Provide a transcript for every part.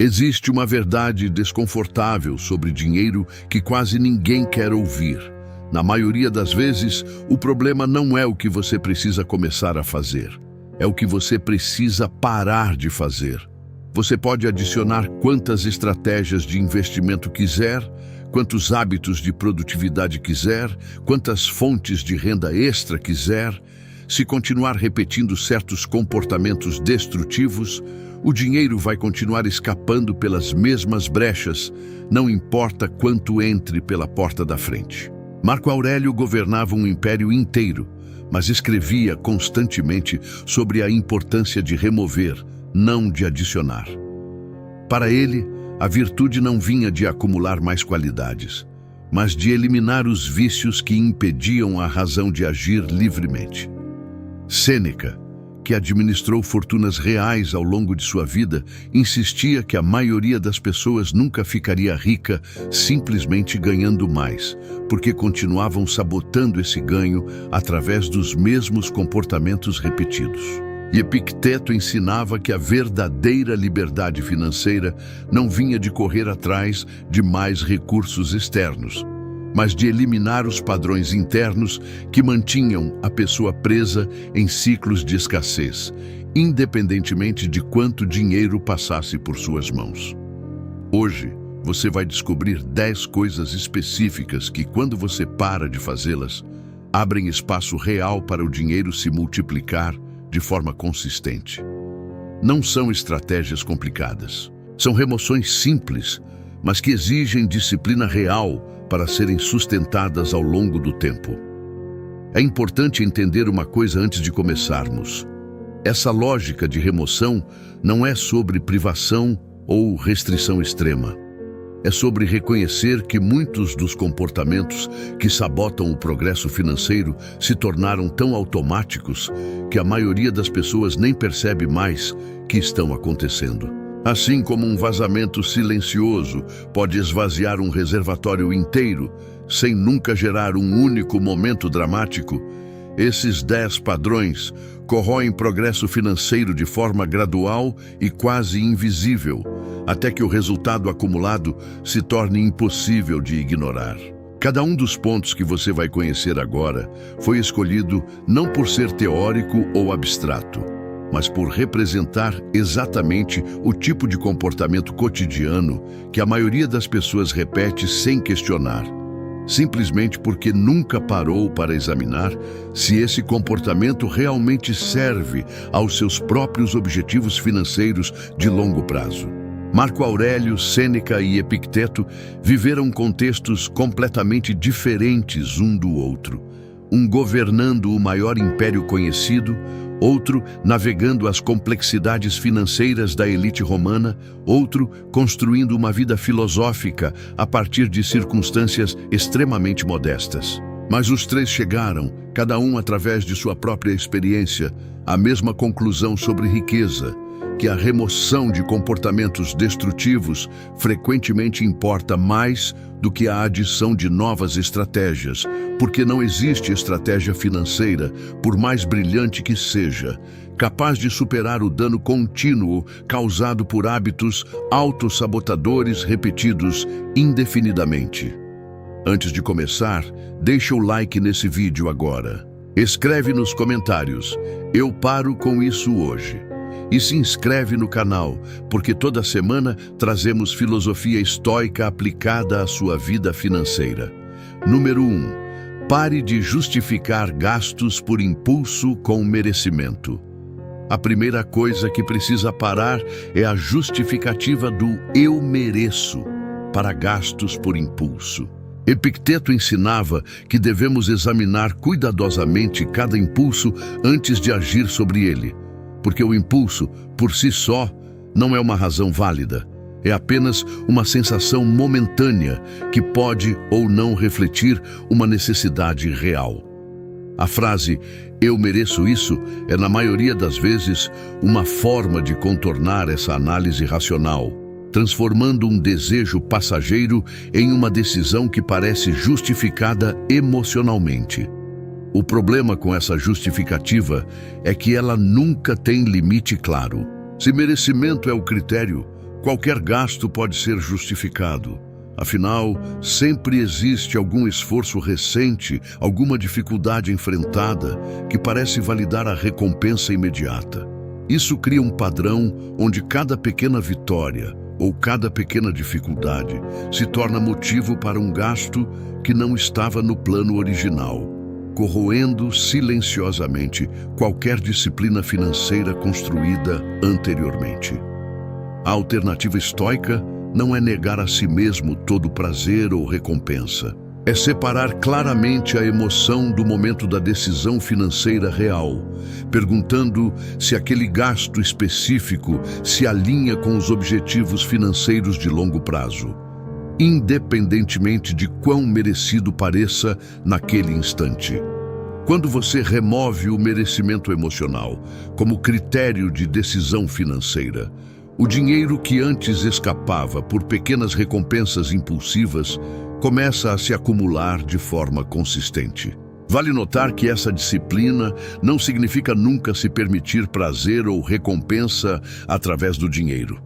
Existe uma verdade desconfortável sobre dinheiro que quase ninguém quer ouvir. Na maioria das vezes, o problema não é o que você precisa começar a fazer. É o que você precisa parar de fazer. Você pode adicionar quantas estratégias de investimento quiser, quantos hábitos de produtividade quiser, quantas fontes de renda extra quiser. Se continuar repetindo certos comportamentos destrutivos, o dinheiro vai continuar escapando pelas mesmas brechas, não importa quanto entre pela porta da frente. Marco Aurélio governava um império inteiro, mas escrevia constantemente sobre a importância de remover, não de adicionar. Para ele, a virtude não vinha de acumular mais qualidades, mas de eliminar os vícios que impediam a razão de agir livremente. Sêneca, que administrou fortunas reais ao longo de sua vida, insistia que a maioria das pessoas nunca ficaria rica simplesmente ganhando mais, porque continuavam sabotando esse ganho através dos mesmos comportamentos repetidos. E Epicteto ensinava que a verdadeira liberdade financeira não vinha de correr atrás de mais recursos externos, mas de eliminar os padrões internos que mantinham a pessoa presa em ciclos de escassez, independentemente de quanto dinheiro passasse por suas mãos. Hoje, você vai descobrir 10 coisas específicas que, quando você para de fazê-las, abrem espaço real para o dinheiro se multiplicar de forma consistente. Não são estratégias complicadas. São remoções simples, mas que exigem disciplina real para serem sustentadas ao longo do tempo. É importante entender uma coisa antes de começarmos. Essa lógica de remoção não é sobre privação ou restrição extrema. É sobre reconhecer que muitos dos comportamentos que sabotam o progresso financeiro se tornaram tão automáticos que a maioria das pessoas nem percebe mais que estão acontecendo. Assim como um vazamento silencioso pode esvaziar um reservatório inteiro, sem nunca gerar um único momento dramático, esses 10 padrões corroem progresso financeiro de forma gradual e quase invisível, até que o resultado acumulado se torne impossível de ignorar. Cada um dos pontos que você vai conhecer agora foi escolhido não por ser teórico ou abstrato, mas por representar exatamente o tipo de comportamento cotidiano que a maioria das pessoas repete sem questionar, simplesmente porque nunca parou para examinar se esse comportamento realmente serve aos seus próprios objetivos financeiros de longo prazo. Marco Aurélio, Sêneca e Epicteto viveram contextos completamente diferentes um do outro, um governando o maior império conhecido, outro navegando as complexidades financeiras da elite romana, outro construindo uma vida filosófica a partir de circunstâncias extremamente modestas. Mas os três chegaram, cada um através de sua própria experiência, à mesma conclusão sobre riqueza, que a remoção de comportamentos destrutivos frequentemente importa mais do que a adição de novas estratégias, porque não existe estratégia financeira, por mais brilhante que seja, capaz de superar o dano contínuo causado por hábitos autossabotadores repetidos indefinidamente. Antes de começar, deixa o like nesse vídeo agora. Escreve nos comentários: "Eu paro com isso hoje." E se inscreve no canal, porque toda semana trazemos filosofia estoica aplicada à sua vida financeira. Número 1. Pare de justificar gastos por impulso com merecimento. A primeira coisa que precisa parar é a justificativa do "eu mereço" para gastos por impulso. Epicteto ensinava que devemos examinar cuidadosamente cada impulso antes de agir sobre ele, porque o impulso, por si só, não é uma razão válida. É apenas uma sensação momentânea que pode ou não refletir uma necessidade real. A frase "eu mereço isso" é, na maioria das vezes, uma forma de contornar essa análise racional, transformando um desejo passageiro em uma decisão que parece justificada emocionalmente. O problema com essa justificativa é que ela nunca tem limite claro. Se merecimento é o critério, Qualquer gasto pode ser justificado. Afinal, sempre existe algum esforço recente, alguma dificuldade enfrentada que parece validar a recompensa imediata. Isso cria um padrão onde cada pequena vitória ou cada pequena dificuldade se torna motivo para um gasto que não estava no plano original, corroendo silenciosamente qualquer disciplina financeira construída anteriormente. A alternativa estoica não é negar a si mesmo todo prazer ou recompensa. É separar claramente a emoção do momento da decisão financeira real, perguntando se aquele gasto específico se alinha com os objetivos financeiros de longo prazo, independentemente de quão merecido pareça naquele instante. Quando você remove o merecimento emocional como critério de decisão financeira, o dinheiro que antes escapava por pequenas recompensas impulsivas começa a se acumular de forma consistente. Vale notar que essa disciplina não significa nunca se permitir prazer ou recompensa através do dinheiro.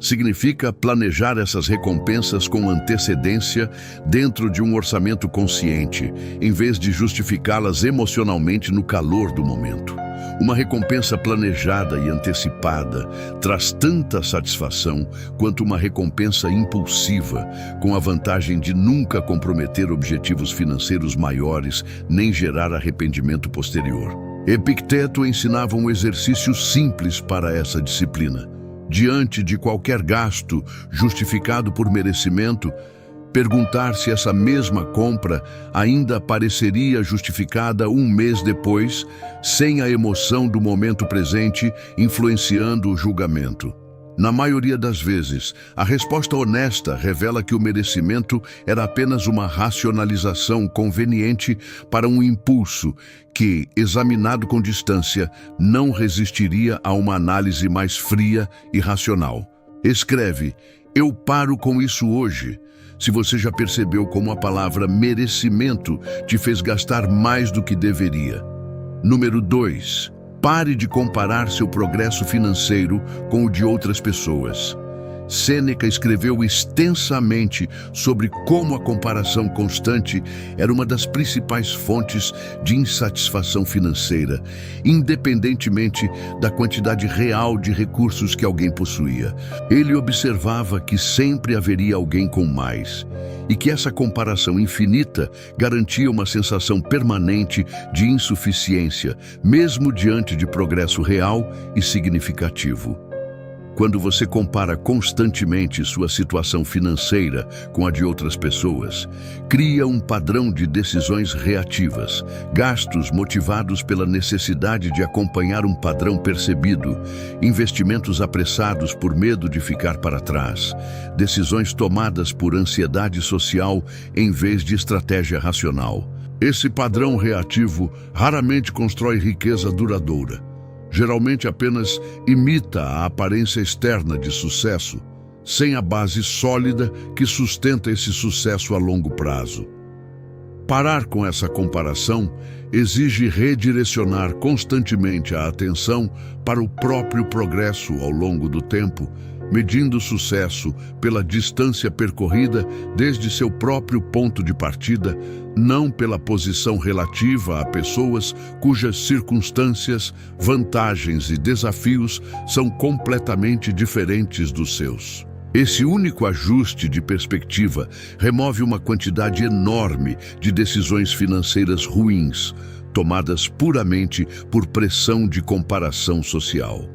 Significa planejar essas recompensas com antecedência dentro de um orçamento consciente, em vez de justificá-las emocionalmente no calor do momento. Uma recompensa planejada e antecipada traz tanta satisfação quanto uma recompensa impulsiva, com a vantagem de nunca comprometer objetivos financeiros maiores nem gerar arrependimento posterior. Epicteto ensinava um exercício simples para essa disciplina. Diante de qualquer gasto justificado por merecimento, perguntar se essa mesma compra ainda pareceria justificada um mês depois, sem a emoção do momento presente influenciando o julgamento. Na maioria das vezes, a resposta honesta revela que o merecimento era apenas uma racionalização conveniente para um impulso que, examinado com distância, não resistiria a uma análise mais fria e racional. Escreve: "Eu paro com isso hoje." Se você já percebeu como a palavra merecimento te fez gastar mais do que deveria. Número 2. Pare de comparar seu progresso financeiro com o de outras pessoas. Sêneca escreveu extensamente sobre como a comparação constante era uma das principais fontes de insatisfação financeira, independentemente da quantidade real de recursos que alguém possuía. Ele observava que sempre haveria alguém com mais, e que essa comparação infinita garantia uma sensação permanente de insuficiência, mesmo diante de progresso real e significativo. Quando você compara constantemente sua situação financeira com a de outras pessoas, cria um padrão de decisões reativas, gastos motivados pela necessidade de acompanhar um padrão percebido, investimentos apressados por medo de ficar para trás, decisões tomadas por ansiedade social em vez de estratégia racional. Esse padrão reativo raramente constrói riqueza duradoura. Geralmente apenas imita a aparência externa de sucesso, sem a base sólida que sustenta esse sucesso a longo prazo. Parar com essa comparação exige redirecionar constantemente a atenção para o próprio progresso ao longo do tempo, medindo o sucesso pela distância percorrida desde seu próprio ponto de partida, não pela posição relativa a pessoas cujas circunstâncias, vantagens e desafios são completamente diferentes dos seus. Esse único ajuste de perspectiva remove uma quantidade enorme de decisões financeiras ruins, tomadas puramente por pressão de comparação social.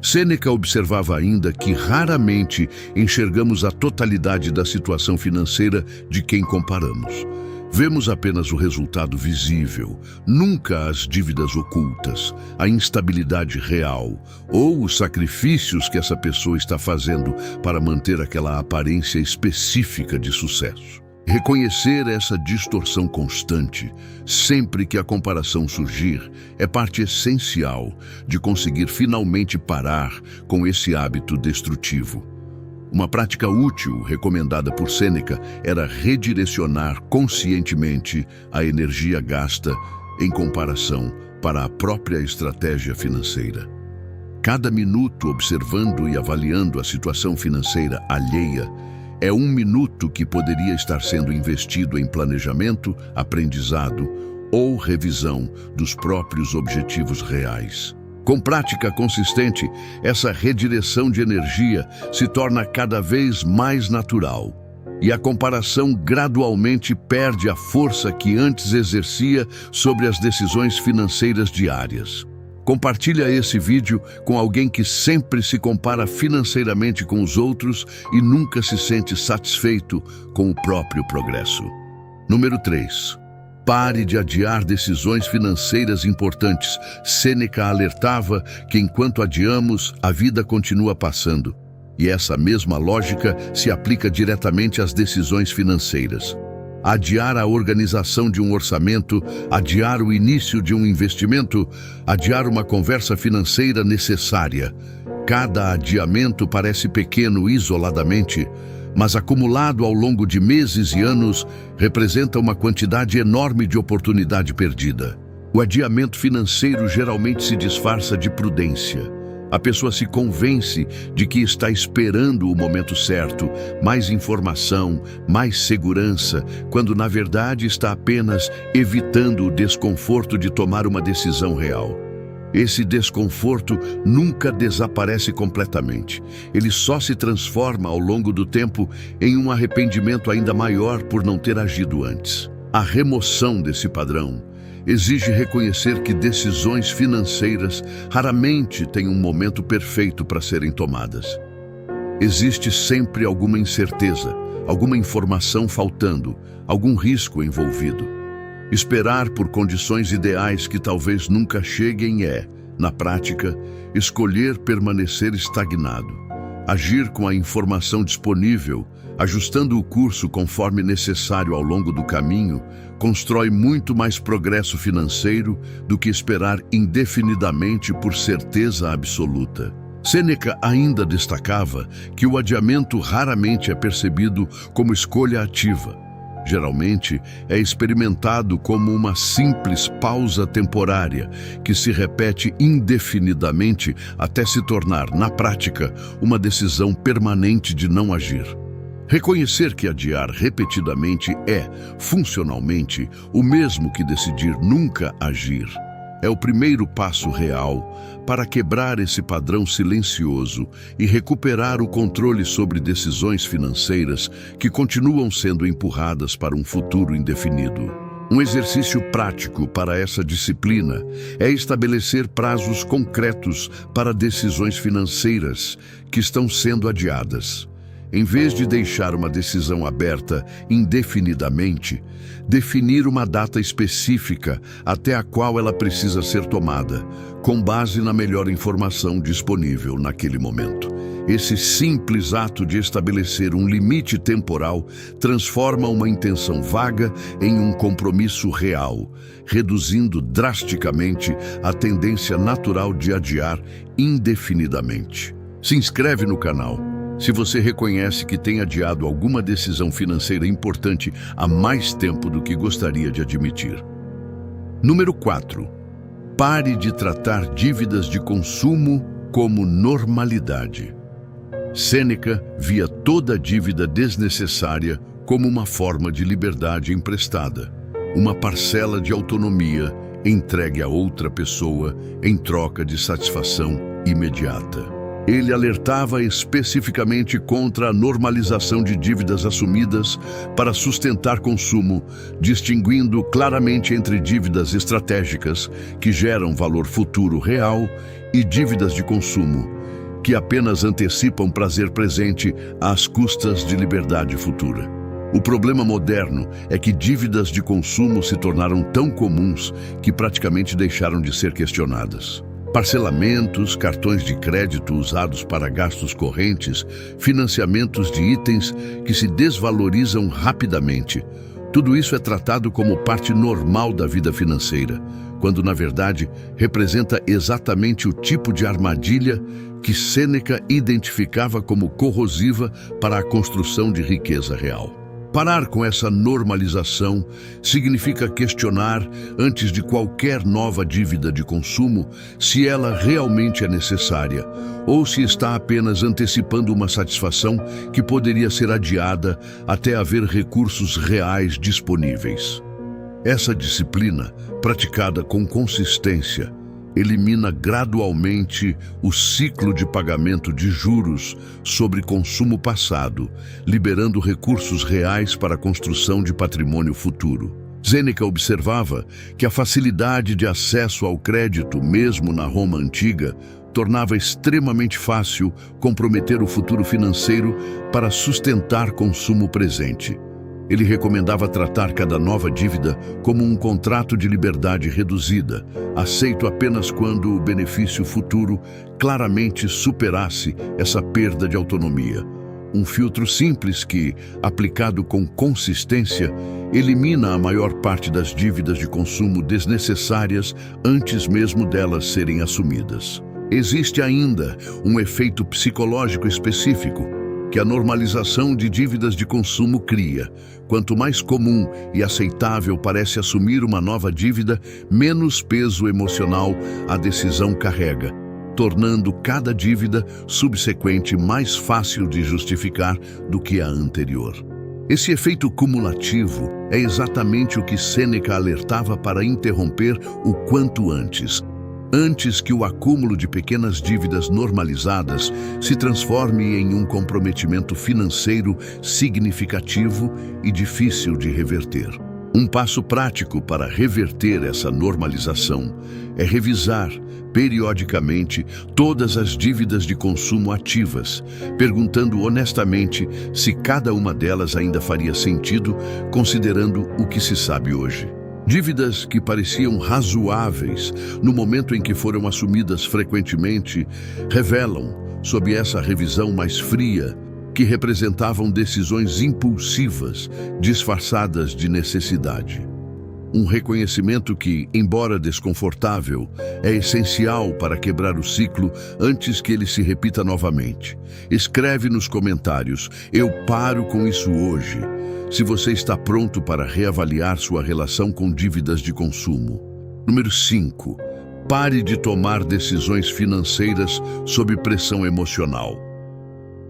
Sêneca observava ainda que raramente enxergamos a totalidade da situação financeira de quem comparamos. Vemos apenas o resultado visível, nunca as dívidas ocultas, a instabilidade real ou os sacrifícios que essa pessoa está fazendo para manter aquela aparência específica de sucesso. Reconhecer essa distorção constante, sempre que a comparação surgir, é parte essencial de conseguir finalmente parar com esse hábito destrutivo. Uma prática útil recomendada por Sêneca era redirecionar conscientemente a energia gasta em comparação para a própria estratégia financeira. Cada minuto observando e avaliando a situação financeira alheia é um minuto que poderia estar sendo investido em planejamento, aprendizado ou revisão dos próprios objetivos reais. Com prática consistente, essa redireção de energia se torna cada vez mais natural e a comparação gradualmente perde a força que antes exercia sobre as decisões financeiras diárias. Compartilha esse vídeo com alguém que sempre se compara financeiramente com os outros e nunca se sente satisfeito com o próprio progresso. Número 3. Pare de adiar decisões financeiras importantes. Sêneca alertava que enquanto adiamos, a vida continua passando. E essa mesma lógica se aplica diretamente às decisões financeiras. Adiar a organização de um orçamento, adiar o início de um investimento, adiar uma conversa financeira necessária. Cada adiamento parece pequeno isoladamente, mas acumulado ao longo de meses e anos, representa uma quantidade enorme de oportunidade perdida. O adiamento financeiro geralmente se disfarça de prudência. A pessoa se convence de que está esperando o momento certo, mais informação, mais segurança, quando na verdade está apenas evitando o desconforto de tomar uma decisão real. Esse desconforto nunca desaparece completamente. Ele só se transforma ao longo do tempo em um arrependimento ainda maior por não ter agido antes. A remoção desse padrão exige reconhecer que decisões financeiras raramente têm um momento perfeito para serem tomadas. Existe sempre alguma incerteza, alguma informação faltando, algum risco envolvido. Esperar por condições ideais que talvez nunca cheguem é, na prática, escolher permanecer estagnado. Agir com a informação disponível, ajustando o curso conforme necessário ao longo do caminho, constrói muito mais progresso financeiro do que esperar indefinidamente por certeza absoluta. Sêneca ainda destacava que o adiamento raramente é percebido como escolha ativa. Geralmente, é experimentado como uma simples pausa temporária que se repete indefinidamente até se tornar, na prática, uma decisão permanente de não agir. Reconhecer que adiar repetidamente é, funcionalmente, o mesmo que decidir nunca agir. É o primeiro passo real para quebrar esse padrão silencioso e recuperar o controle sobre decisões financeiras que continuam sendo empurradas para um futuro indefinido. Um exercício prático para essa disciplina é estabelecer prazos concretos para decisões financeiras que estão sendo adiadas. Em vez de deixar uma decisão aberta indefinidamente, definir uma data específica até a qual ela precisa ser tomada, com base na melhor informação disponível naquele momento. Esse simples ato de estabelecer um limite temporal transforma uma intenção vaga em um compromisso real, reduzindo drasticamente a tendência natural de adiar indefinidamente. Se inscreve no canal se você reconhece que tem adiado alguma decisão financeira importante há mais tempo do que gostaria de admitir. Número 4. Pare de tratar dívidas de consumo como normalidade. Sêneca via toda dívida desnecessária como uma forma de liberdade emprestada, uma parcela de autonomia entregue a outra pessoa em troca de satisfação imediata. Ele alertava especificamente contra a normalização de dívidas assumidas para sustentar consumo, distinguindo claramente entre dívidas estratégicas, que geram valor futuro real, e dívidas de consumo, que apenas antecipam prazer presente às custas de liberdade futura. O problema moderno é que dívidas de consumo se tornaram tão comuns que praticamente deixaram de ser questionadas. Parcelamentos, cartões de crédito usados para gastos correntes, financiamentos de itens que se desvalorizam rapidamente. Tudo isso é tratado como parte normal da vida financeira, quando na verdade representa exatamente o tipo de armadilha que Sêneca identificava como corrosiva para a construção de riqueza real. Parar com essa normalização significa questionar, antes de qualquer nova dívida de consumo, se ela realmente é necessária ou se está apenas antecipando uma satisfação que poderia ser adiada até haver recursos reais disponíveis. Essa disciplina, praticada com consistência, elimina gradualmente o ciclo de pagamento de juros sobre consumo passado, liberando recursos reais para a construção de patrimônio futuro. Sêneca observava que a facilidade de acesso ao crédito, mesmo na Roma antiga, tornava extremamente fácil comprometer o futuro financeiro para sustentar consumo presente. Ele recomendava tratar cada nova dívida como um contrato de liberdade reduzida, aceito apenas quando o benefício futuro claramente superasse essa perda de autonomia. Um filtro simples que, aplicado com consistência, elimina a maior parte das dívidas de consumo desnecessárias antes mesmo delas serem assumidas. Existe ainda um efeito psicológico específico que a normalização de dívidas de consumo cria. Quanto mais comum e aceitável parece assumir uma nova dívida, menos peso emocional a decisão carrega, tornando cada dívida subsequente mais fácil de justificar do que a anterior. Esse efeito cumulativo é exatamente o que Sêneca alertava para interromper o quanto antes que o acúmulo de pequenas dívidas normalizadas se transforme em um comprometimento financeiro significativo e difícil de reverter. Um passo prático para reverter essa normalização é revisar, periodicamente, todas as dívidas de consumo ativas, perguntando honestamente se cada uma delas ainda faria sentido, considerando o que se sabe hoje. Dívidas que pareciam razoáveis no momento em que foram assumidas frequentemente revelam, sob essa revisão mais fria, que representavam decisões impulsivas, disfarçadas de necessidade. Um reconhecimento que, embora desconfortável, é essencial para quebrar o ciclo antes que ele se repita novamente. Escreve nos comentários: "Eu paro com isso hoje", se você está pronto para reavaliar sua relação com dívidas de consumo. Número 5. Pare de tomar decisões financeiras sob pressão emocional.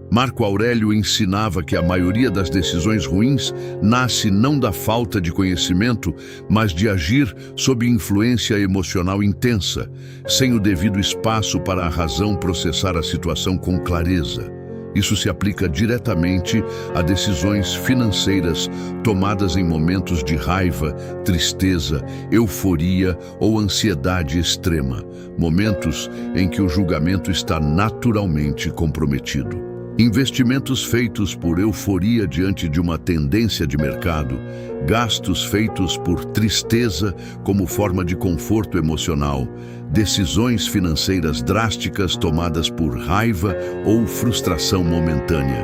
Marco Aurélio ensinava que a maioria das decisões ruins nasce não da falta de conhecimento, mas de agir sob influência emocional intensa, sem o devido espaço para a razão processar a situação com clareza. Isso se aplica diretamente a decisões financeiras tomadas em momentos de raiva, tristeza, euforia ou ansiedade extrema, momentos em que o julgamento está naturalmente comprometido. Investimentos feitos por euforia diante de uma tendência de mercado, gastos feitos por tristeza como forma de conforto emocional, decisões financeiras drásticas tomadas por raiva ou frustração momentânea.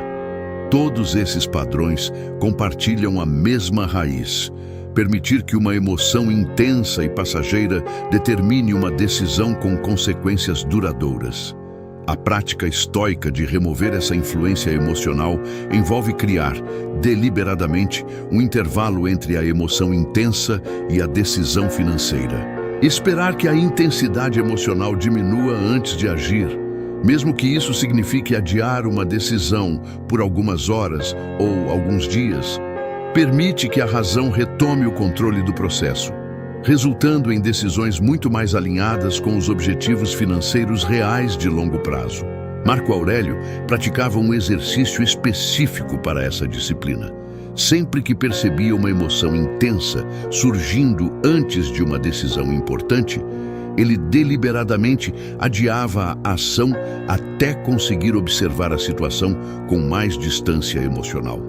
Todos esses padrões compartilham a mesma raiz: permitir que uma emoção intensa e passageira determine uma decisão com consequências duradouras. A prática estoica de remover essa influência emocional envolve criar, deliberadamente, um intervalo entre a emoção intensa e a decisão financeira. Esperar que a intensidade emocional diminua antes de agir, mesmo que isso signifique adiar uma decisão por algumas horas ou alguns dias, permite que a razão retome o controle do processo, resultando em decisões muito mais alinhadas com os objetivos financeiros reais de longo prazo. Marco Aurélio praticava um exercício específico para essa disciplina. Sempre que percebia uma emoção intensa surgindo antes de uma decisão importante, ele deliberadamente adiava a ação até conseguir observar a situação com mais distância emocional.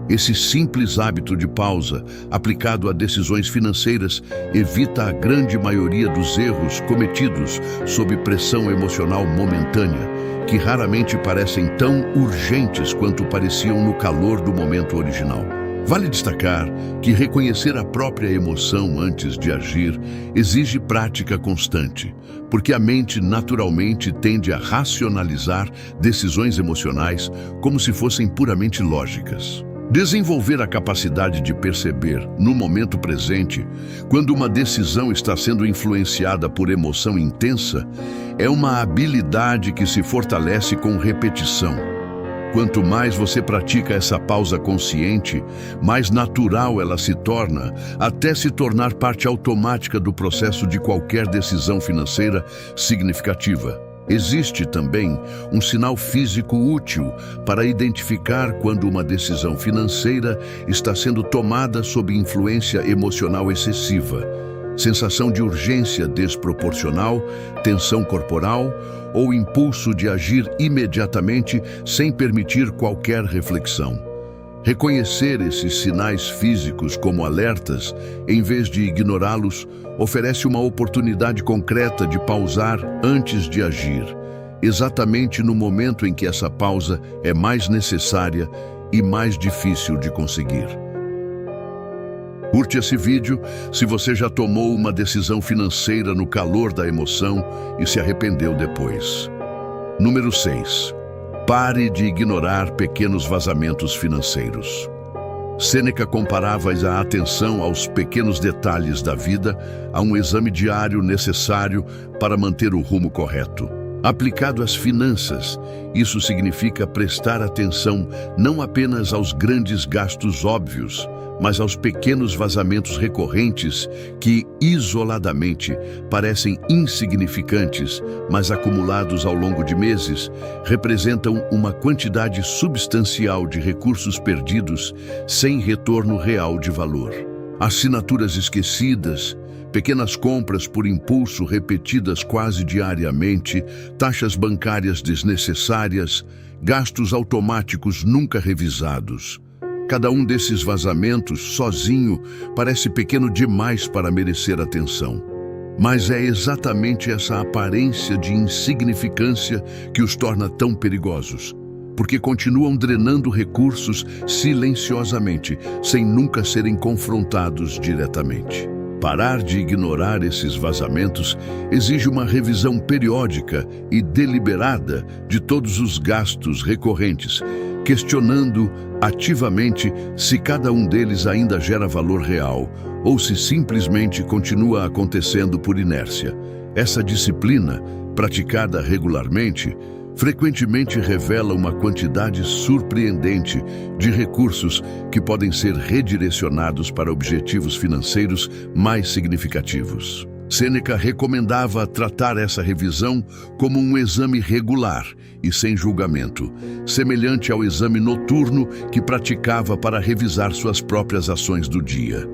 Esse simples hábito de pausa, aplicado a decisões financeiras, evita a grande maioria dos erros cometidos sob pressão emocional momentânea, que raramente parecem tão urgentes quanto pareciam no calor do momento original. Vale destacar que reconhecer a própria emoção antes de agir exige prática constante, porque a mente naturalmente tende a racionalizar decisões emocionais como se fossem puramente lógicas. Desenvolver a capacidade de perceber, no momento presente, quando uma decisão está sendo influenciada por emoção intensa, é uma habilidade que se fortalece com repetição. Quanto mais você pratica essa pausa consciente, mais natural ela se torna, até se tornar parte automática do processo de qualquer decisão financeira significativa. Existe também um sinal físico útil para identificar quando uma decisão financeira está sendo tomada sob influência emocional excessiva. Sensação de urgência desproporcional, tensão corporal ou impulso de agir imediatamente sem permitir qualquer reflexão. Reconhecer esses sinais físicos como alertas, em vez de ignorá-los, oferece uma oportunidade concreta de pausar antes de agir, exatamente no momento em que essa pausa é mais necessária e mais difícil de conseguir. Curte esse vídeo se você já tomou uma decisão financeira no calor da emoção e se arrependeu depois. Número 6. Pare de ignorar pequenos vazamentos financeiros. Sêneca comparava a atenção aos pequenos detalhes da vida a um exame diário necessário para manter o rumo correto. Aplicado às finanças, isso significa prestar atenção não apenas aos grandes gastos óbvios, mas aos pequenos vazamentos recorrentes que, isoladamente, parecem insignificantes, mas acumulados ao longo de meses, representam uma quantidade substancial de recursos perdidos sem retorno real de valor. Assinaturas esquecidas, pequenas compras por impulso repetidas quase diariamente, taxas bancárias desnecessárias, gastos automáticos nunca revisados. Cada um desses vazamentos, sozinho, parece pequeno demais para merecer atenção. Mas é exatamente essa aparência de insignificância que os torna tão perigosos, porque continuam drenando recursos silenciosamente, sem nunca serem confrontados diretamente. Parar de ignorar esses vazamentos exige uma revisão periódica e deliberada de todos os gastos recorrentes, questionando ativamente se cada um deles ainda gera valor real ou se simplesmente continua acontecendo por inércia. Essa disciplina, praticada regularmente, frequentemente revela uma quantidade surpreendente de recursos que podem ser redirecionados para objetivos financeiros mais significativos. Sêneca recomendava tratar essa revisão como um exame regular e sem julgamento, semelhante ao exame noturno que praticava para revisar suas próprias ações do dia.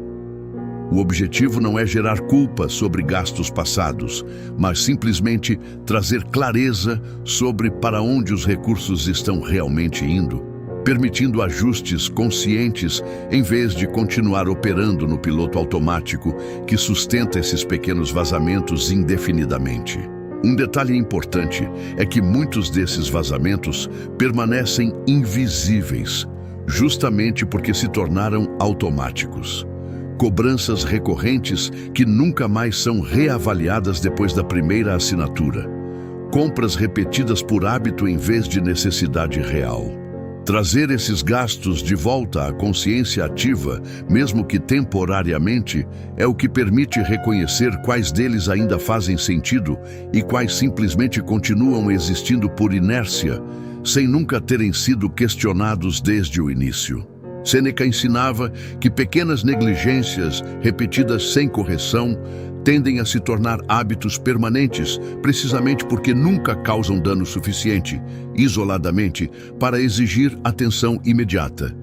O objetivo não é gerar culpa sobre gastos passados, mas simplesmente trazer clareza sobre para onde os recursos estão realmente indo, permitindo ajustes conscientes em vez de continuar operando no piloto automático que sustenta esses pequenos vazamentos indefinidamente. Um detalhe importante é que muitos desses vazamentos permanecem invisíveis, justamente porque se tornaram automáticos. Cobranças recorrentes que nunca mais são reavaliadas depois da primeira assinatura. Compras repetidas por hábito em vez de necessidade real. Trazer esses gastos de volta à consciência ativa, mesmo que temporariamente, é o que permite reconhecer quais deles ainda fazem sentido e quais simplesmente continuam existindo por inércia, sem nunca terem sido questionados desde o início. Sêneca ensinava que pequenas negligências repetidas sem correção tendem a se tornar hábitos permanentes, precisamente porque nunca causam dano suficiente, isoladamente, para exigir atenção imediata.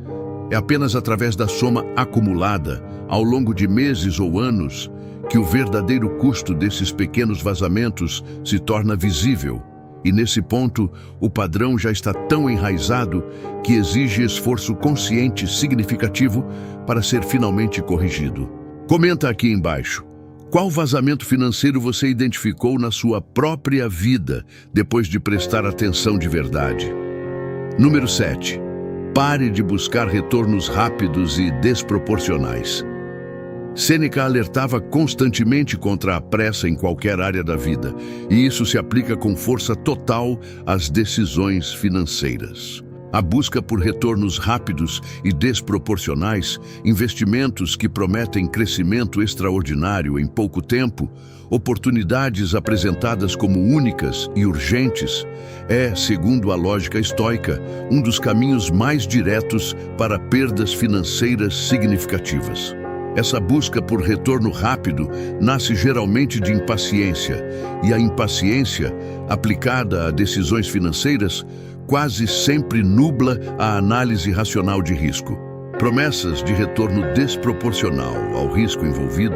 É apenas através da soma acumulada, ao longo de meses ou anos, que o verdadeiro custo desses pequenos vazamentos se torna visível. E nesse ponto, o padrão já está tão enraizado que exige esforço consciente significativo para ser finalmente corrigido. Comenta aqui embaixo. Qual vazamento financeiro você identificou na sua própria vida depois de prestar atenção de verdade? Número 7. Pare de buscar retornos rápidos e desproporcionais. Sêneca alertava constantemente contra a pressa em qualquer área da vida, e isso se aplica com força total às decisões financeiras. A busca por retornos rápidos e desproporcionais, investimentos que prometem crescimento extraordinário em pouco tempo, oportunidades apresentadas como únicas e urgentes, é, segundo a lógica estoica, um dos caminhos mais diretos para perdas financeiras significativas. Essa busca por retorno rápido nasce geralmente de impaciência, e a impaciência, aplicada a decisões financeiras, quase sempre nubla a análise racional de risco. Promessas de retorno desproporcional ao risco envolvido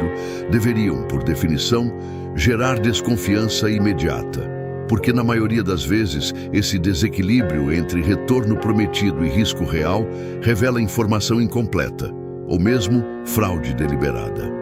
deveriam, por definição, gerar desconfiança imediata, porque na maioria das vezes esse desequilíbrio entre retorno prometido e risco real revela informação incompleta, ou mesmo fraude deliberada.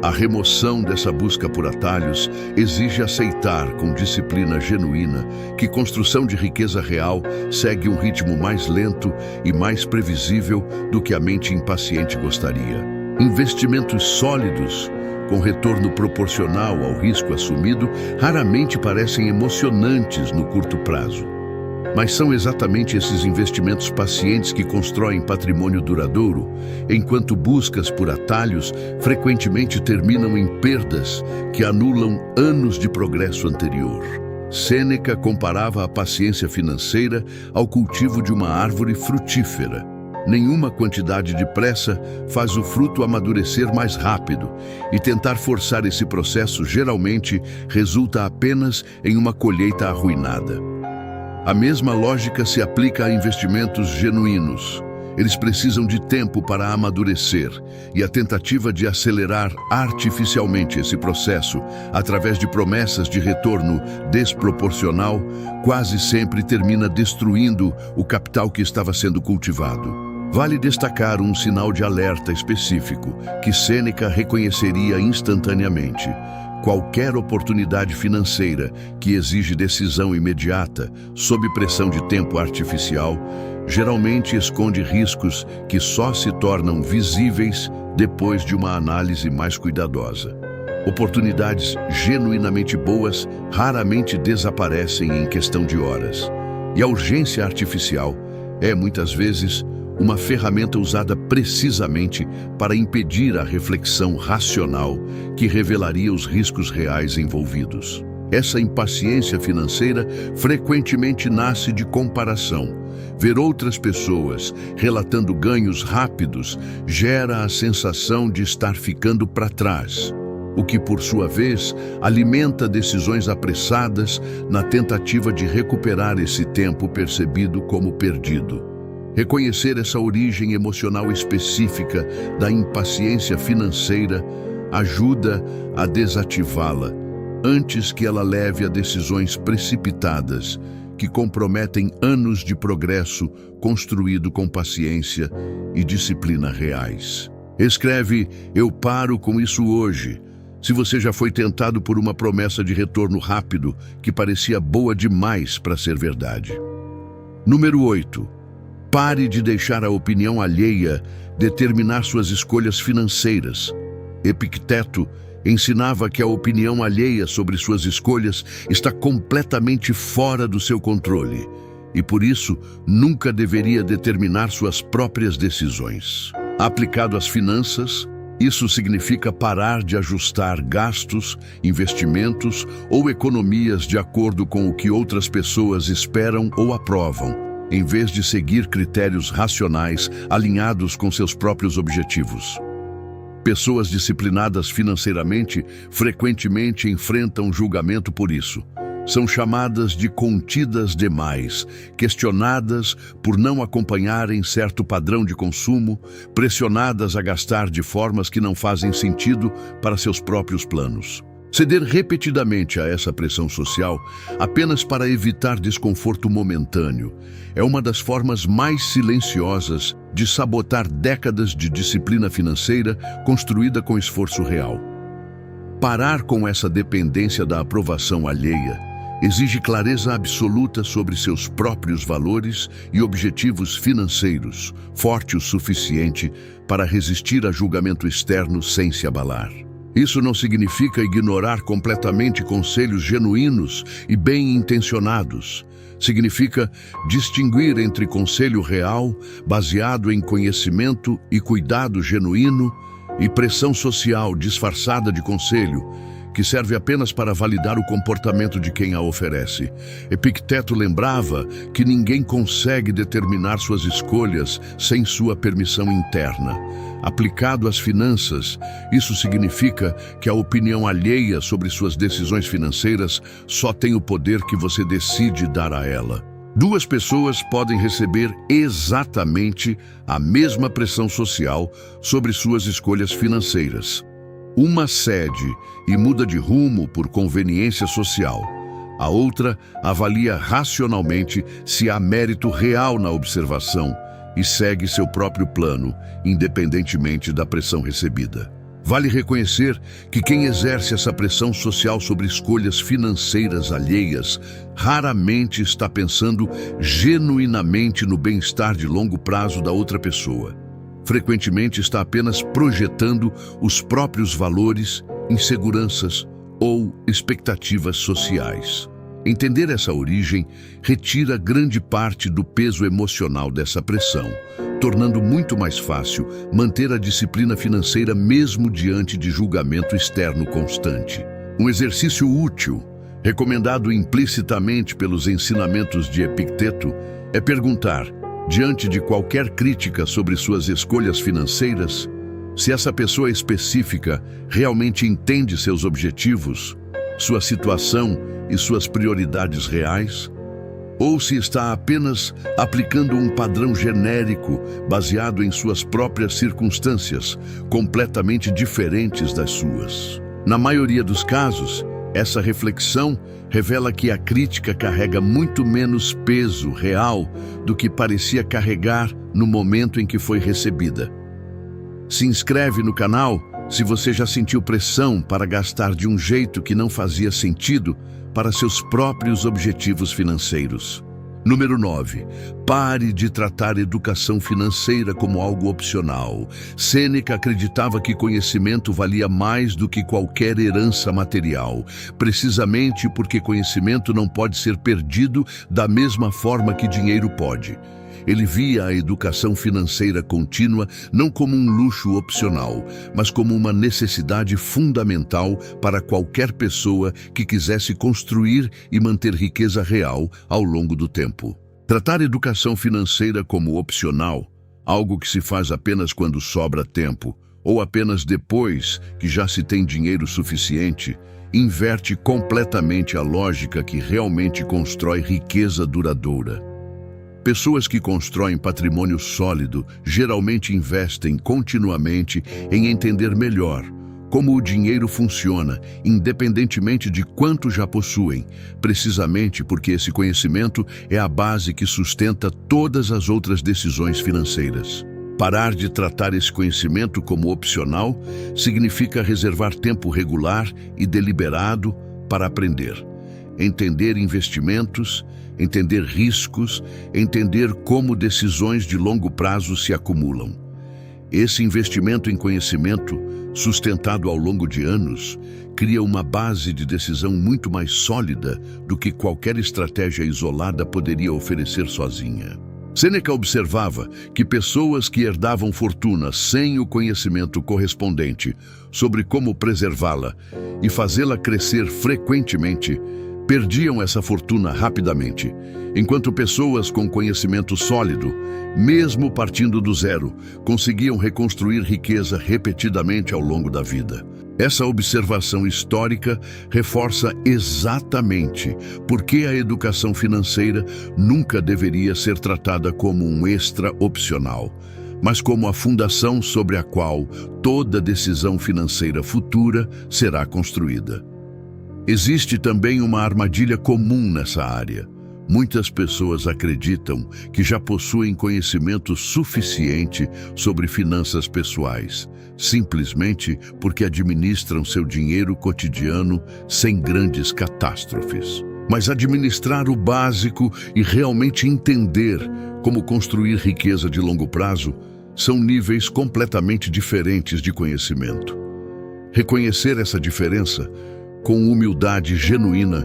A remoção dessa busca por atalhos exige aceitar com disciplina genuína que construção de riqueza real segue um ritmo mais lento e mais previsível do que a mente impaciente gostaria. Investimentos sólidos, com retorno proporcional ao risco assumido, raramente parecem emocionantes no curto prazo. Mas são exatamente esses investimentos pacientes que constroem patrimônio duradouro, enquanto buscas por atalhos frequentemente terminam em perdas que anulam anos de progresso anterior. Sêneca comparava a paciência financeira ao cultivo de uma árvore frutífera. Nenhuma quantidade de pressa faz o fruto amadurecer mais rápido, e tentar forçar esse processo geralmente resulta apenas em uma colheita arruinada. A mesma lógica se aplica a investimentos genuínos. Eles precisam de tempo para amadurecer, e a tentativa de acelerar artificialmente esse processo, através de promessas de retorno desproporcional, quase sempre termina destruindo o capital que estava sendo cultivado. Vale destacar um sinal de alerta específico, que Sêneca reconheceria instantaneamente. Qualquer oportunidade financeira que exige decisão imediata, sob pressão de tempo artificial, geralmente esconde riscos que só se tornam visíveis depois de uma análise mais cuidadosa. Oportunidades genuinamente boas raramente desaparecem em questão de horas. E a urgência artificial é, muitas vezes, uma ferramenta usada precisamente para impedir a reflexão racional que revelaria os riscos reais envolvidos. Essa impaciência financeira frequentemente nasce de comparação. Ver outras pessoas relatando ganhos rápidos gera a sensação de estar ficando para trás, o que, por sua vez, alimenta decisões apressadas na tentativa de recuperar esse tempo percebido como perdido. Reconhecer essa origem emocional específica da impaciência financeira ajuda a desativá-la antes que ela leve a decisões precipitadas que comprometem anos de progresso construído com paciência e disciplina reais. Escreve: "Eu paro com isso hoje." Se você já foi tentado por uma promessa de retorno rápido que parecia boa demais para ser verdade. Número 8. Pare de deixar a opinião alheia determinar suas escolhas financeiras. Epicteto ensinava que a opinião alheia sobre suas escolhas está completamente fora do seu controle e, por isso, nunca deveria determinar suas próprias decisões. Aplicado às finanças, isso significa parar de ajustar gastos, investimentos ou economias de acordo com o que outras pessoas esperam ou aprovam, em vez de seguir critérios racionais alinhados com seus próprios objetivos. Pessoas disciplinadas financeiramente frequentemente enfrentam julgamento por isso. São chamadas de contidas demais, questionadas por não acompanharem certo padrão de consumo, pressionadas a gastar de formas que não fazem sentido para seus próprios planos. Ceder repetidamente a essa pressão social, apenas para evitar desconforto momentâneo, é uma das formas mais silenciosas de sabotar décadas de disciplina financeira construída com esforço real. Parar com essa dependência da aprovação alheia exige clareza absoluta sobre seus próprios valores e objetivos financeiros, forte o suficiente para resistir a julgamento externo sem se abalar. Isso não significa ignorar completamente conselhos genuínos e bem-intencionados. Significa distinguir entre conselho real, baseado em conhecimento e cuidado genuíno, e pressão social disfarçada de conselho, que serve apenas para validar o comportamento de quem a oferece. Epicteto lembrava que ninguém consegue determinar suas escolhas sem sua permissão interna. Aplicado às finanças, isso significa que a opinião alheia sobre suas decisões financeiras só tem o poder que você decide dar a ela. Duas pessoas podem receber exatamente a mesma pressão social sobre suas escolhas financeiras. Uma cede e muda de rumo por conveniência social. A outra avalia racionalmente se há mérito real na observação e segue seu próprio plano, independentemente da pressão recebida. Vale reconhecer que quem exerce essa pressão social sobre escolhas financeiras alheias raramente está pensando genuinamente no bem-estar de longo prazo da outra pessoa. Frequentemente está apenas projetando os próprios valores, inseguranças ou expectativas sociais. Entender essa origem retira grande parte do peso emocional dessa pressão, tornando muito mais fácil manter a disciplina financeira mesmo diante de julgamento externo constante. Um exercício útil, recomendado implicitamente pelos ensinamentos de Epicteto, é perguntar, diante de qualquer crítica sobre suas escolhas financeiras, se essa pessoa específica realmente entende seus objetivos, sua situação e suas prioridades reais, ou se está apenas aplicando um padrão genérico baseado em suas próprias circunstâncias, completamente diferentes das suas. Na maioria dos casos, essa reflexão revela que a crítica carrega muito menos peso real do que parecia carregar no momento em que foi recebida. Se inscreve no canal se você já sentiu pressão para gastar de um jeito que não fazia sentido para seus próprios objetivos financeiros. Número 9. Pare de tratar educação financeira como algo opcional. Sêneca acreditava que conhecimento valia mais do que qualquer herança material, precisamente porque conhecimento não pode ser perdido da mesma forma que dinheiro pode. Ele via a educação financeira contínua não como um luxo opcional, mas como uma necessidade fundamental para qualquer pessoa que quisesse construir e manter riqueza real ao longo do tempo. Tratar educação financeira como opcional, algo que se faz apenas quando sobra tempo, ou apenas depois que já se tem dinheiro suficiente, inverte completamente a lógica que realmente constrói riqueza duradoura. Pessoas que constroem patrimônio sólido geralmente investem continuamente em entender melhor como o dinheiro funciona, independentemente de quanto já possuem, precisamente porque esse conhecimento é a base que sustenta todas as outras decisões financeiras. Parar de tratar esse conhecimento como opcional significa reservar tempo regular e deliberado para aprender. Entender investimentos, entender riscos, entender como decisões de longo prazo se acumulam. Esse investimento em conhecimento, sustentado ao longo de anos, cria uma base de decisão muito mais sólida do que qualquer estratégia isolada poderia oferecer sozinha. Sêneca observava que pessoas que herdavam fortuna sem o conhecimento correspondente sobre como preservá-la e fazê-la crescer frequentemente, perdiam essa fortuna rapidamente, enquanto pessoas com conhecimento sólido, mesmo partindo do zero, conseguiam reconstruir riqueza repetidamente ao longo da vida. Essa observação histórica reforça exatamente por que a educação financeira nunca deveria ser tratada como um extra opcional, mas como a fundação sobre a qual toda decisão financeira futura será construída. Existe também uma armadilha comum nessa área. Muitas pessoas acreditam que já possuem conhecimento suficiente sobre finanças pessoais, simplesmente porque administram seu dinheiro cotidiano sem grandes catástrofes. Mas administrar o básico e realmente entender como construir riqueza de longo prazo são níveis completamente diferentes de conhecimento. Reconhecer essa diferença, com humildade genuína,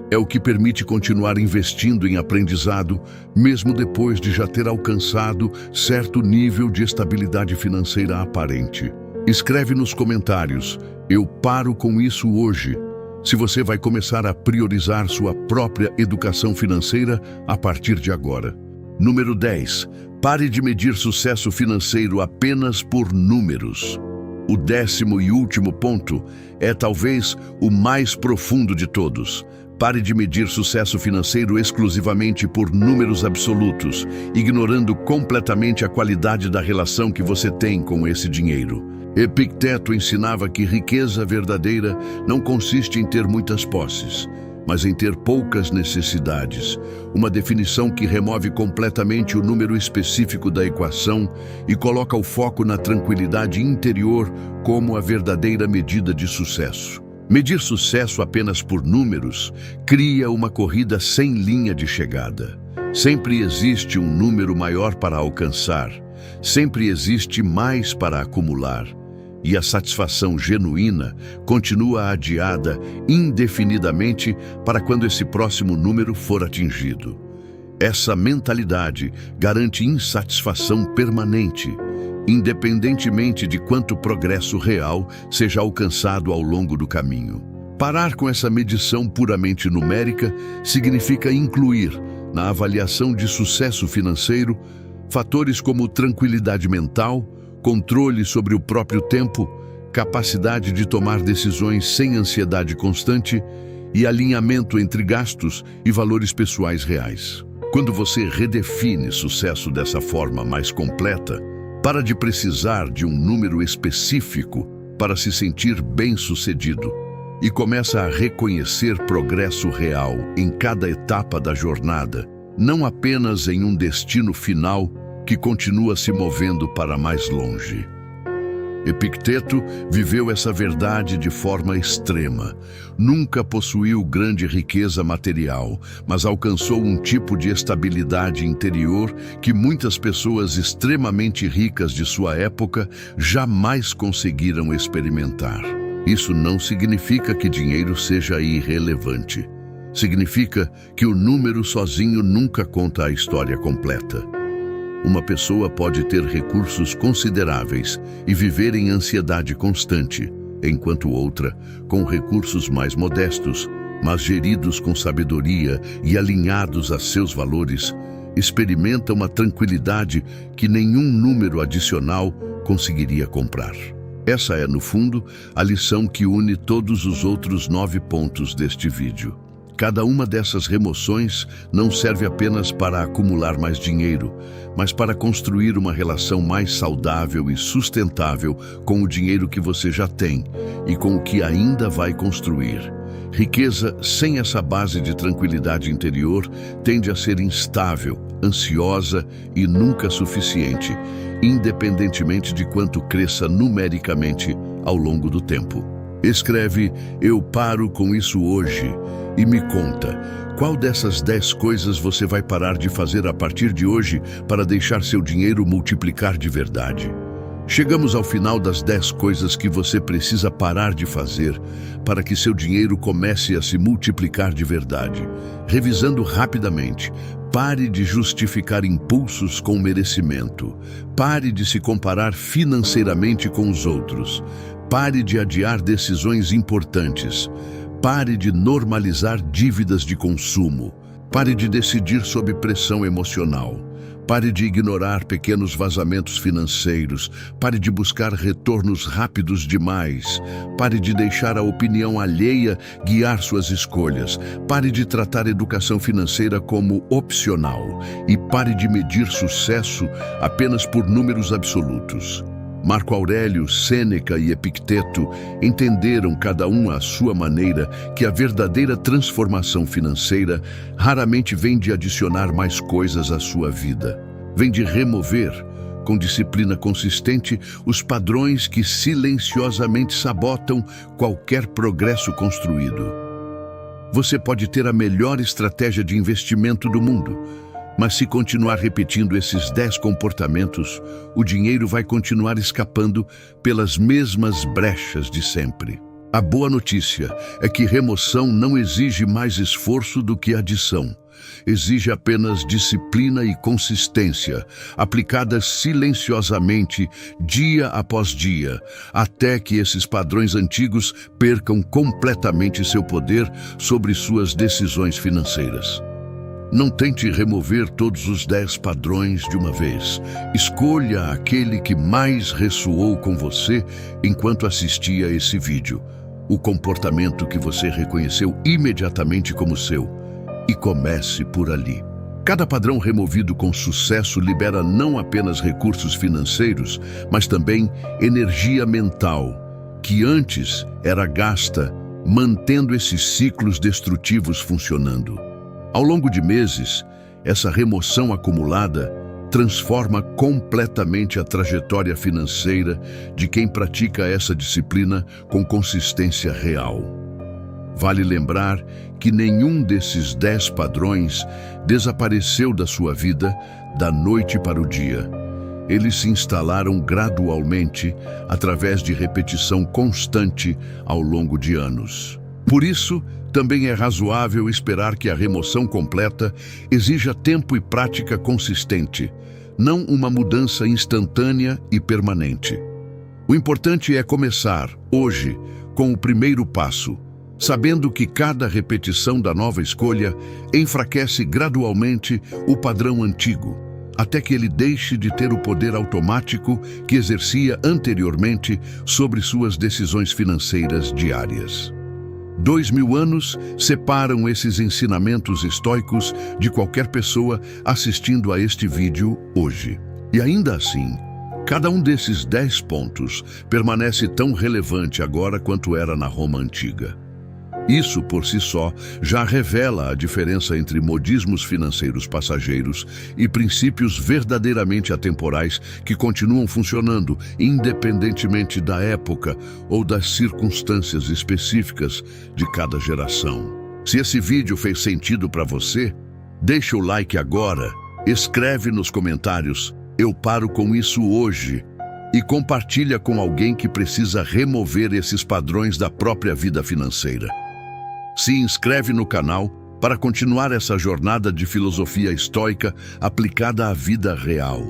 é o que permite continuar investindo em aprendizado, mesmo depois de já ter alcançado certo nível de estabilidade financeira aparente. Escreve nos comentários: eu paro com isso hoje, se você vai começar a priorizar sua própria educação financeira a partir de agora. Número 10. Pare de medir sucesso financeiro apenas por números. O 10º e último ponto é talvez o mais profundo de todos. Pare de medir sucesso financeiro exclusivamente por números absolutos, ignorando completamente a qualidade da relação que você tem com esse dinheiro. Epicteto ensinava que riqueza verdadeira não consiste em ter muitas posses, mas em ter poucas necessidades. Uma definição que remove completamente o número específico da equação e coloca o foco na tranquilidade interior como a verdadeira medida de sucesso. Medir sucesso apenas por números cria uma corrida sem linha de chegada. Sempre existe um número maior para alcançar, sempre existe mais para acumular, e a satisfação genuína continua adiada indefinidamente para quando esse próximo número for atingido. Essa mentalidade garante insatisfação permanente, independentemente de quanto progresso real seja alcançado ao longo do caminho. Parar com essa medição puramente numérica significa incluir, na avaliação de sucesso financeiro, fatores como tranquilidade mental, controle sobre o próprio tempo, capacidade de tomar decisões sem ansiedade constante e alinhamento entre gastos e valores pessoais reais. Quando você redefine sucesso dessa forma mais completa, para de precisar de um número específico para se sentir bem-sucedido e começa a reconhecer progresso real em cada etapa da jornada, não apenas em um destino final que continua se movendo para mais longe. Epicteto viveu essa verdade de forma extrema. Nunca possuiu grande riqueza material, mas alcançou um tipo de estabilidade interior que muitas pessoas extremamente ricas de sua época jamais conseguiram experimentar. Isso não significa que dinheiro seja irrelevante. Significa que o número sozinho nunca conta a história completa. Uma pessoa pode ter recursos consideráveis e viver em ansiedade constante, enquanto outra, com recursos mais modestos, mas geridos com sabedoria e alinhados a seus valores, experimenta uma tranquilidade que nenhum número adicional conseguiria comprar. Essa é, no fundo, a lição que une todos os outros 9 pontos deste vídeo. Cada uma dessas remoções não serve apenas para acumular mais dinheiro, mas para construir uma relação mais saudável e sustentável com o dinheiro que você já tem e com o que ainda vai construir. Riqueza sem essa base de tranquilidade interior tende a ser instável, ansiosa e nunca suficiente, independentemente de quanto cresça numericamente ao longo do tempo. Escreve: eu paro com isso hoje, e me conta, qual dessas 10 coisas você vai parar de fazer a partir de hoje para deixar seu dinheiro multiplicar de verdade? Chegamos ao final das 10 coisas que você precisa parar de fazer para que seu dinheiro comece a se multiplicar de verdade. Revisando rapidamente: pare de justificar impulsos com merecimento. Pare de se comparar financeiramente com os outros. Pare de adiar decisões importantes. Pare de normalizar dívidas de consumo. Pare de decidir sob pressão emocional. Pare de ignorar pequenos vazamentos financeiros. Pare de buscar retornos rápidos demais. Pare de deixar a opinião alheia guiar suas escolhas. Pare de tratar educação financeira como opcional. E pare de medir sucesso apenas por números absolutos. Marco Aurélio, Sêneca e Epicteto entenderam, cada um à sua maneira, que a verdadeira transformação financeira raramente vem de adicionar mais coisas à sua vida. Vem de remover, com disciplina consistente, os padrões que silenciosamente sabotam qualquer progresso construído. Você pode ter a melhor estratégia de investimento do mundo, Mas se continuar repetindo esses 10 comportamentos, o dinheiro vai continuar escapando pelas mesmas brechas de sempre. A boa notícia é que remoção não exige mais esforço do que adição. Exige apenas disciplina e consistência, aplicadas silenciosamente, dia após dia, até que esses padrões antigos percam completamente seu poder sobre suas decisões financeiras. Não tente remover todos os 10 padrões de uma vez. Escolha aquele que mais ressoou com você enquanto assistia a esse vídeo. O comportamento que você reconheceu imediatamente como seu. E comece por ali. Cada padrão removido com sucesso libera não apenas recursos financeiros, mas também energia mental, que antes era gasta mantendo esses ciclos destrutivos funcionando. Ao longo de meses, essa remoção acumulada transforma completamente a trajetória financeira de quem pratica essa disciplina com consistência real. Vale lembrar que nenhum desses 10 padrões desapareceu da sua vida da noite para o dia. Eles se instalaram gradualmente através de repetição constante ao longo de anos. Por isso, também é razoável esperar que a remoção completa exija tempo e prática consistente, não uma mudança instantânea e permanente. O importante é começar, hoje, com o primeiro passo, sabendo que cada repetição da nova escolha enfraquece gradualmente o padrão antigo, até que ele deixe de ter o poder automático que exercia anteriormente sobre suas decisões financeiras diárias. 2000 anos separam esses ensinamentos estoicos de qualquer pessoa assistindo a este vídeo hoje. E ainda assim, cada um desses 10 pontos permanece tão relevante agora quanto era na Roma antiga. Isso, por si só, já revela a diferença entre modismos financeiros passageiros e princípios verdadeiramente atemporais que continuam funcionando, independentemente da época ou das circunstâncias específicas de cada geração. Se esse vídeo fez sentido para você, deixa o like agora, escreve nos comentários "Eu paro com isso hoje" e compartilha com alguém que precisa remover esses padrões da própria vida financeira. Se inscreve no canal para continuar essa jornada de filosofia estoica aplicada à vida real.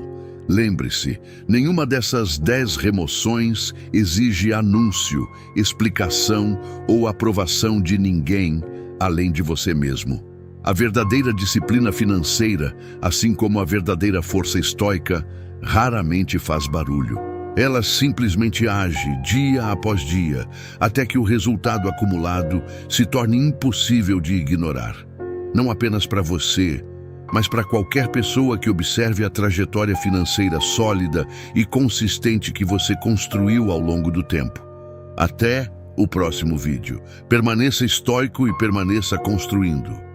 Lembre-se, nenhuma dessas 10 remoções exige anúncio, explicação ou aprovação de ninguém além de você mesmo. A verdadeira disciplina financeira, assim como a verdadeira força estoica, raramente faz barulho. Ela simplesmente age dia após dia, até que o resultado acumulado se torne impossível de ignorar. Não apenas para você, mas para qualquer pessoa que observe a trajetória financeira sólida e consistente que você construiu ao longo do tempo. Até o próximo vídeo. Permaneça estoico e permaneça construindo.